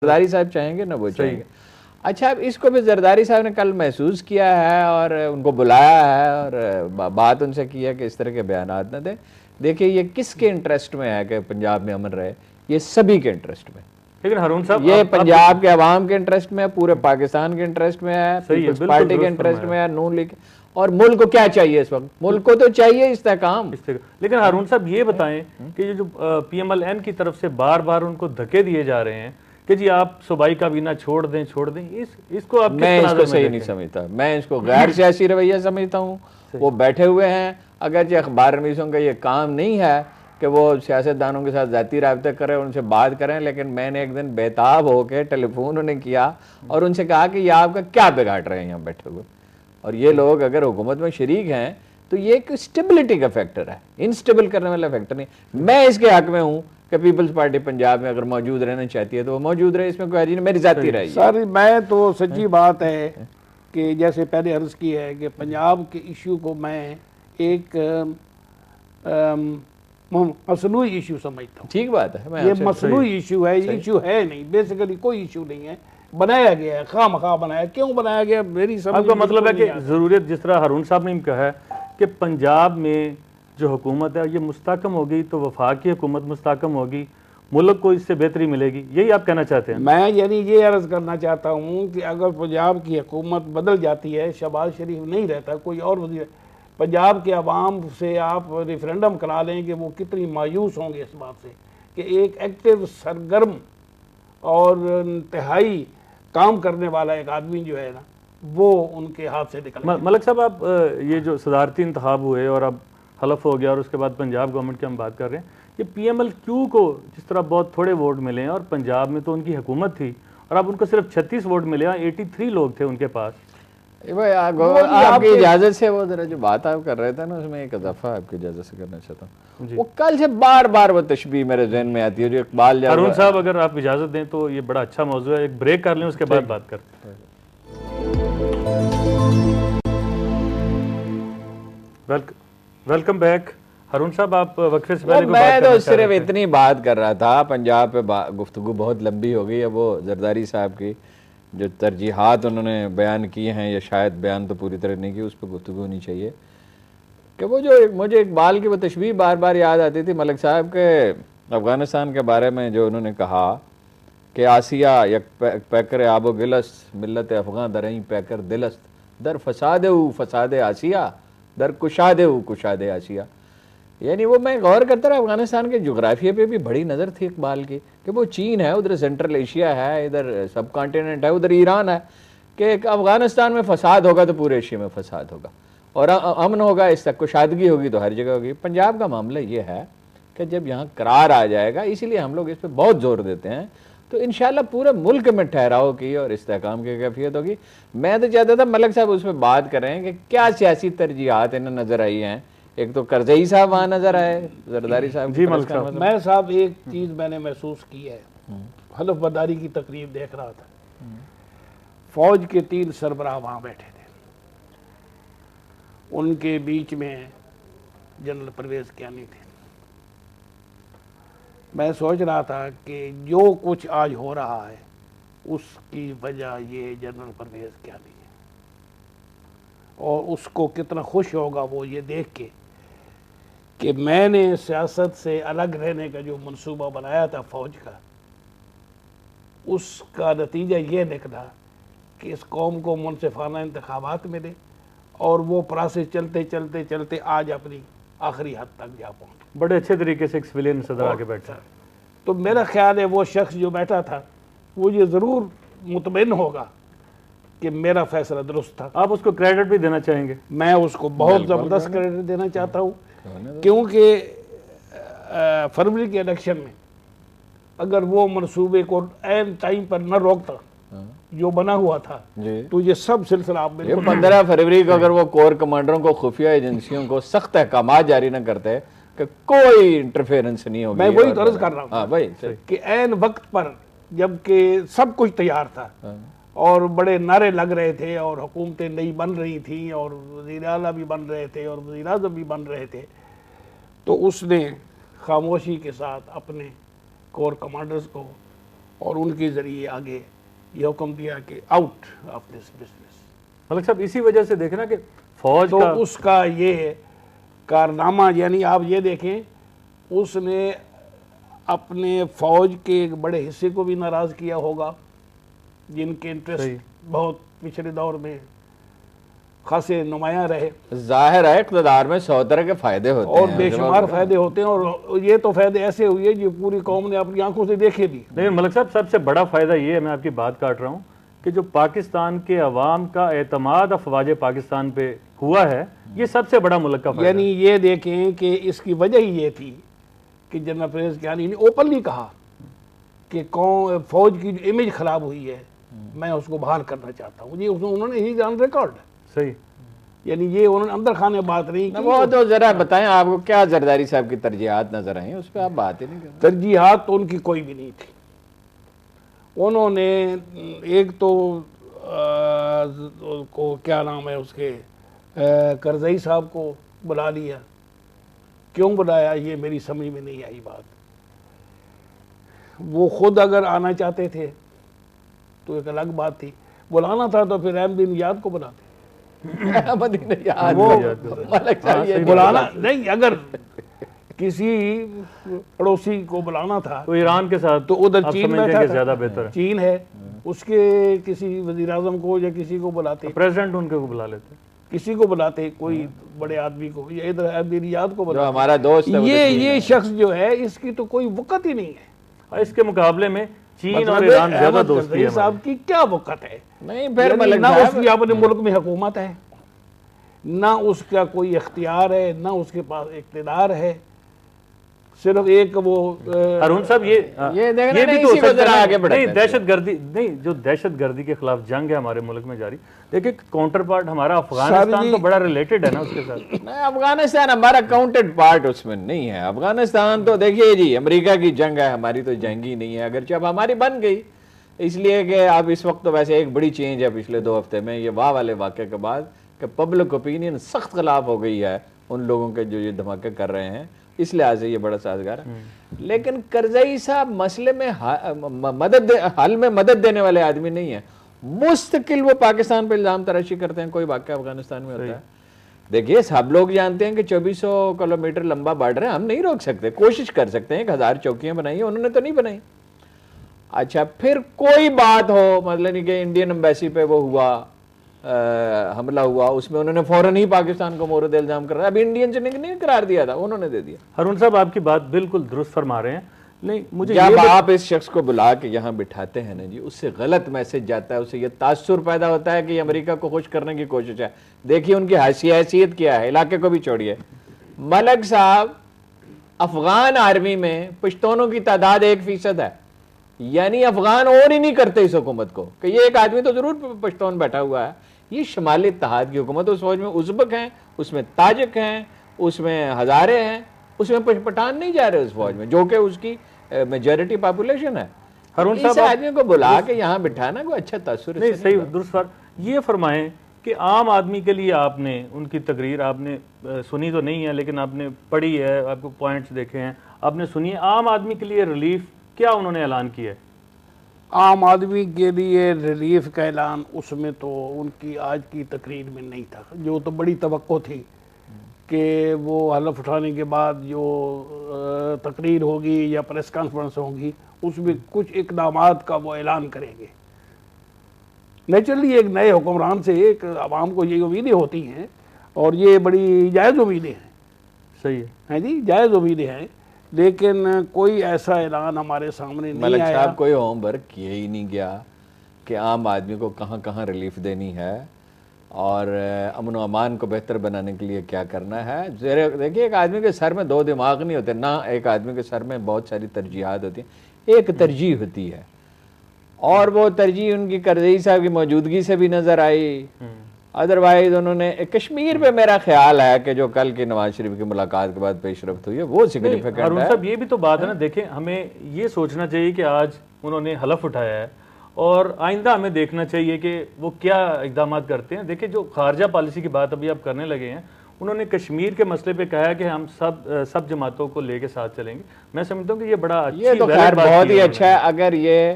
زرداری صاحب چاہیں گے نہ وہ چاہیں گے. اچھا اب اس کو بھی زرداری صاحب نے کل محسوس کیا ہے اور ان کو بلایا ہے اور بات ان سے کی ہے کہ اس طرح کے بیانات نہ دیں. دیکھیں یہ کس کے انٹرسٹ میں ہے کہ پنجاب میں امن رہے؟ یہ سبھی کے انٹرسٹ میں. لیکن ہارون صاحب یہ پنجاب کے عوام کے انٹرسٹ میں ہے, پورے پاکستان کے انٹرسٹ میں ہے, پیپلز پارٹی کے انٹرسٹ میں ہے, نون لیگ. اور ملک کو کیا چاہیے اس وقت؟ ملک کو تو چاہیے استحکام. لیکن ہارون صاحب یہ بتائیں کہ یہ جو پی ایم ایل این کی طرف سے بار بار ان کو دھکے دیے جا رہے ہیں کہ جی آپ صوبائی کابینہ چھوڑ دیں, اس کو آپ میں اس کو صحیح نہیں سمجھتا. میں اس کو غیر سیاسی رویہ سمجھتا ہوں. وہ بیٹھے ہوئے ہیں, اگرچہ اخبار نویسوں کا یہ کام نہیں ہے کہ وہ سیاستدانوں کے ساتھ ذاتی رابطے کریں, ان سے بات کریں, لیکن میں نے ایک دن بےتاب ہو کے ٹیلی فون انہیں کیا اور ان سے کہا کہ یہ آپ کا کیا بگاڑ رہے ہیں یہاں بیٹھے ہوئے, اور یہ لوگ اگر حکومت میں شریک ہیں تو یہ ایک اسٹیبلٹی کا فیکٹر ہے, انسٹیبل کرنے والا فیکٹر نہیں. میں اس کے حق میں ہوں کہ پیپلز پارٹی پنجاب میں اگر موجود رہنا چاہتی ہے تو وہ موجود رہے, اس میں کوئی حرج نہیں, میری ذاتی رائے. سر میں تو سچی بات ہے کہ جیسے پہلے عرض کی ہے کہ پنجاب کے ایشو کو میں ایک مصنوعی ایشو سمجھتا ہوں. ٹھیک بات ہے, یہ مصنوعی ایشو ہے, یہ ایشو ہے نہیں, بیسیکلی کوئی ایشو نہیں ہے, بنایا گیا ہے, خواہ مخواہ بنایا. کیوں بنایا گیا میری سمجھ آپ کا مطلب ہے کہ ضرورت جس طرح ہارون صاحب نے کہا ہے کہ پنجاب میں جو حکومت ہے یہ مستحکم ہوگی تو وفاقی حکومت مستحکم ہوگی, ملک کو اس سے بہتری ملے گی, یہی آپ کہنا چاہتے ہیں؟ میں یعنی یہ عرض کرنا چاہتا ہوں کہ اگر پنجاب کی حکومت بدل جاتی ہے, شہباز شریف نہیں رہتا, کوئی اور وزیر, پنجاب کے عوام سے آپ ریفرینڈم کرا لیں کہ وہ کتنی مایوس ہوں گے اس بات سے کہ ایک ایکٹیو, سرگرم اور انتہائی کام کرنے والا ایک آدمی جو ہے نا وہ ان کے ہاتھ سے نکل گیا. ملک صاحب آپ یہ جو صدارتی انتخاب ہوئے اور اب حلف ہو گیا اور اس کے بعد پنجاب گورنمنٹ کی ہم بات کر رہے ہیں, یہ پی ایم ایل کیو کو جس طرح بہت تھوڑے ووٹ ملے ہیں اور پنجاب میں تو ان کی حکومت تھی اور اب ان کو صرف 36 ووٹ ملے ہیں, 83 لوگ تھے ان کے پاس. آپ کی اجازت سے وہ ذرا جو بات آپ کر رہے تھے نا اس میں ایک اضافہ آپ کی اجازت سے کرنا چاہتا ہوں. وہ کل سے بار بار وہ تشبیہ میرے ذہن میں آتی ہے جو اقبال ہارون صاحب اگر آپ اجازت دیں تو یہ بڑا اچھا موضوع ہے, ایک بریک کر لیں اس کے بعد بات کرتے ہیں. Welcome back. ہارون صاحب آپ وقفے سے پہلے میں تو صرف اتنی بات کر رہا تھا, پنجاب پہ گفتگو بہت لمبی ہو گئی ہے. وہ زرداری صاحب کی جو ترجیحات انہوں نے بیان کی ہیں, یا شاید بیان تو پوری طرح نہیں کی, اس پہ گفتگو ہونی چاہیے. کہ وہ جو مجھے اقبال کی وہ تشبیہ بار بار یاد آتی تھی ملک صاحب کے افغانستان کے بارے میں, جو انہوں نے کہا کہ آسیہ یک پیکر آب و گلست, ملت افغان درہیں پیکر دلست, در فساد او فساد آسیہ, در کشاد او کشاد آسیہ. یعنی وہ میں غور کرتا رہا, افغانستان کے جغرافیہ پہ بھی بڑی نظر تھی اقبال کی کہ وہ چین ہے, ادھر سینٹرل ایشیا ہے, ادھر سب کانٹیننٹ ہے, ادھر ایران ہے, کہ افغانستان میں فساد ہوگا تو پورے ایشیا میں فساد ہوگا, اور امن ہوگا, اس تک کشادگی ہوگی تو ہر جگہ ہوگی. پنجاب کا معاملہ یہ ہے کہ جب یہاں قرار آ جائے گا, اسی لیے ہم لوگ اس پہ بہت زور دیتے ہیں, تو انشاءاللہ پورے ملک میں ٹھہراؤ کی اور استحکام کی کیفیت ہوگی. میں تو چاہتا تھا ملک صاحب اس پہ بات کریں کہ کیا سیاسی ترجیحات انہیں نظر آئی ہیں. ایک تو کرزئی صاحب وہاں نظر آئے, زرداری صاحب. جی ملک صاحب. میں صاحب ایک چیز میں نے محسوس کی ہے, حلف برداری کی تقریب دیکھ رہا تھا, فوج کے 3 سربراہ وہاں بیٹھے تھے, ان کے بیچ میں جنرل پرویز کیانی تھے. میں سوچ رہا تھا کہ جو کچھ آج ہو رہا ہے اس کی وجہ یہ جنرل پرویز کیانی ہے, اور اس کو کتنا خوش ہوگا وہ یہ دیکھ کے کہ میں نے سیاست سے الگ رہنے کا جو منصوبہ بنایا تھا فوج کا, اس کا نتیجہ یہ نکلا کہ اس قوم کو منصفانہ انتخابات ملے اور وہ پروسیس چلتے چلتے چلتے آج اپنی آخری حد تک جا پہنچا. بڑے اچھے طریقے سے ایک سویلین صدر آ کے بیٹھا. تو میرا خیال ہے وہ شخص جو بیٹھا تھا وہ یہ ضرور مطمئن ہوگا کہ میرا فیصلہ درست تھا. آپ اس کو کریڈٹ بھی دینا چاہیں گے؟ میں اس کو بہت زبردست کریڈٹ دینا چاہتا ہوں, کیونکہ فروری کے الیکشن میں اگر وہ منصوبے کو عین ٹائم پر نہ روکتا جو بنا ہوا تھا تو یہ سب سلسلہ آپ میں 15 فروری کو اگر وہ کور کمانڈروں کو, خفیہ ایجنسیوں کو سخت احکامات جاری نہ کرتے کہ کوئی انٹرفیرنس نہیں ہوگی. میں وہی عرض کر رہا ہوں کہ عین وقت پر جب کہ سب کچھ تیار تھا اور بڑے نعرے لگ رہے تھے اور حکومتیں نئی بن رہی تھیں اور وزیر اعلیٰ بھی بن رہے تھے اور وزیر اعظم بھی بن رہے تھے, تو اس نے خاموشی کے ساتھ اپنے کور کمانڈرز کو اور ان کے ذریعے آگے یہ حکم دیا کہ آؤٹ آف دس بزنس. ملک صاحب اسی وجہ سے دیکھیں نا کہ فوج تو کا اس کا یہ کارنامہ، یعنی آپ یہ دیکھیں اس نے اپنے فوج کے ایک بڑے حصے کو بھی ناراض کیا ہوگا، جن کے انٹرسٹ بہت پچھلے دور میں خاصے نمایاں رہے. ظاہر ہے اقتدار میں 100 طرح کے فائدے ہوتے ہیں اور بے شمار فائدے ہوتے ہیں، اور یہ تو فائدے ایسے ہوئے جو پوری قوم نے اپنی آنکھوں سے دیکھے بھی. لیکن ملک صاحب سب سے بڑا فائدہ یہ ہے، میں آپ کی بات کاٹ رہا ہوں، کہ جو پاکستان کے عوام کا اعتماد افواج پاکستان پہ ہوا ہے، یہ سب سے بڑا ملک کا فائدہ. یعنی یہ دیکھیں کہ اس کی وجہ ہی یہ تھی کہ جنرل پریز کیانی نے اوپنلی کہا کہ فوج کی جو امیج خراب ہوئی ہے میں اس کو بحال کرنا چاہتا ہوں. یہ انہوں نے ہی آن ریکارڈ. صحیح. یعنی یہ انہوں نے اندر خانے بات نہیں کی. وہ تو ذرا بتائیں آپ کو کیا زرداری صاحب کی ترجیحات نظر آئیں، اس پہ آپ بات ہی نہیں کریں. ترجیحات تو ان کی کوئی بھی نہیں تھی. انہوں نے ایک تو کو کیا نام ہے اس کے کرزئی صاحب کو بلا لیا. کیوں بلایا یہ میری سمجھ میں نہیں آئی بات. وہ خود اگر آنا چاہتے تھے تو ایک الگ بات تھی، بلانا تھا تو پھر احمد نژاد کو بلاتے. بلانا نہیں، اگر کسی پڑوسی کو بلانا تھا تو ایران کے ساتھ تو ادھر چین بیٹھا زیادہ بہتر ہے. چین ہے، اس کے کسی وزیر اعظم کو یا کسی کو بلاتے، پریزیڈنٹ ان کو بلا لیتے، کسی کو بلاتے، کوئی بڑے آدمی کو یا ادھر احمد نژاد کو جو بلاتے. ہمارا دوست ہے یہ شخص جو ہے اس کی تو کوئی وقت ہی نہیں ہے. اس کے مقابلے میں چین اور مطلب ایران زیادہ احمد دوستی کرزئی ہے. صاحب کی کیا وقت ہے؟ نہیں پھر یعنی ملک نہ اس صاحب کی اپنے ملک میں حکومت ہے، نہ اس کا کوئی اختیار ہے، نہ اس کے پاس اقتدار ہے. صرف ایک وہ ہارون صاحب یہ دیکھنا بھی نہیں، تو اسی کو سکتا ذرا ہے آگے بڑھاتے نہیں ہیں. دہشت گردی نہیں، جو دہشت گردی کے خلاف جنگ ہے ہمارے ملک میں جاری. دیکھیں کاؤنٹر پارٹ ہمارا افغانستان تو بڑا ریلیٹڈ ہے نا اس کے ساتھ. نہیں افغانستان ہمارا کاؤنٹر پارٹ اس میں نہیں ہے. افغانستان تو دیکھیے جی امریکہ کی جنگ ہے، ہماری تو جنگ ہی نہیں ہے، اگرچہ اب ہماری بن گئی اس لیے کہ اب اس وقت تو ویسے ایک بڑی چینج ہے پچھلے 2 ہفتے میں یہ واہ والے واقعے کے بعد کہ پبلک اوپینین سخت خلاف ہو گئی ہے ان لوگوں کے جو یہ دھماکے کر رہے ہیں. اس لحاظ سے یہ بڑا سازگار ہے. لیکن کرزئی صاحب مسئلے میں حل میں مدد دینے والے آدمی نہیں ہیں. مستقل وہ پاکستان پہ الزام تراشی کرتے ہیں کوئی واقعہ افغانستان میں ہوتا ہے. دیکھیے سب لوگ جانتے ہیں کہ 2400 کلومیٹر لمبا بارڈر ہے، ہم نہیں روک سکتے. کوشش کر سکتے ہیں کہ 1000 چوکیاں بنائی ہیں، انہوں نے تو نہیں بنائی. اچھا پھر کوئی بات ہو مطلب نہیں کہ انڈین ایمبیسی پہ وہ ہوا حملہ ہوا، اس میں انہوں نے فوراً ہی پاکستان کو مورد الزام کر رہا ہے. اب انڈین سے نہیں قرار دیا تھا، انہوں نے دے دیا. ہارون صاحب آپ کی بات بالکل درست فرما رہے ہیں. نہیں مجھے جب آپ اس شخص کو بلا کے یہاں بٹھاتے ہیں نا جی، اس سے غلط میسج جاتا ہے، اس سے یہ تاثر پیدا ہوتا ہے کہ یہ امریکہ کو خوش کرنے کی کوشش ہے. دیکھیے ان کی حیثیت کیا ہے، علاقے کو بھی چھوڑیے. ملک صاحب افغان آرمی میں پشتونوں کی تعداد 1% ہے. یعنی افغان اور ہی نہیں کرتے اس حکومت کو کہ یہ ایک آدمی تو ضرور پشتون بیٹھا ہوا ہے. یہ شمالی اتحاد کی حکومت، اس فوج میں ازبک ہیں، اس میں تاجک ہیں، اس میں ہزارے ہیں، اس میں پٹھان نہیں جا رہے اس فوج میں جو کہ اس کی میجورٹی پاپولیشن ہے. اس آدمی کو بلا کے یہاں بٹھانا کوئی اچھا تاثر نہیں. صحیح درست یہ فرمائیں کہ عام آدمی کے لیے آپ نے ان کی تقریر آپ نے سنی تو نہیں ہے لیکن آپ نے پڑھی ہے، آپ کو پوائنٹس دیکھے ہیں، آپ نے سنی ہے. عام آدمی کے لیے ریلیف کیا انہوں نے اعلان کیا ہے؟ عام آدمی کے لیے ریلیف کا اعلان اس میں تو ان کی آج کی تقریر میں نہیں تھا. جو تو بڑی توقع تھی کہ وہ حلف اٹھانے کے بعد جو تقریر ہوگی یا پریس کانفرنس ہوگی اس میں کچھ اقدامات کا وہ اعلان کریں گے. نیچرلی ایک نئے حکمران سے ایک عوام کو یہ امیدیں ہوتی ہیں اور یہ بڑی جائز امیدیں ہیں. صحیح ہے جی، جائز امیدیں ہیں، لیکن کوئی ایسا اعلان ہمارے سامنے نہیں ملک آیا. صاحب کوئی ہوم ورک کیا ہی نہیں گیا کہ عام آدمی کو کہاں کہاں ریلیف دینی ہے اور امن و امان کو بہتر بنانے کے لیے کیا کرنا ہے. دیکھیے ایک آدمی کے سر میں 2 دماغ نہیں ہوتے، نہ ایک آدمی کے سر میں بہت ساری ترجیحات ہوتی ہیں. ایک ترجیح ہوتی ہے اور وہ ترجیح ان کی کرزئی صاحب کی موجودگی سے بھی نظر آئی. ادروائز انہوں نے کشمیر پہ میرا خیال ہے کہ جو کل کی نواز شریف کی ملاقات کے بعد پیش رفت ہوئی ہے وہ سگنیفیکنٹ ہے. ہارون صاحب یہ بھی تو بات ہے نا، دیکھیں ہمیں یہ سوچنا چاہیے کہ آج انہوں نے حلف اٹھایا ہے اور آئندہ ہمیں دیکھنا چاہیے کہ وہ کیا اقدامات کرتے ہیں. دیکھیں جو خارجہ پالیسی کی بات ابھی آپ کرنے لگے ہیں انہوں نے کشمیر کے مسئلے پہ کہا کہ ہم سب جماعتوں کو لے کے ساتھ چلیں گے. میں سمجھتا ہوں کہ یہ بڑا یہ تو خیر بہت ہی اچھا ہے. اگر یہ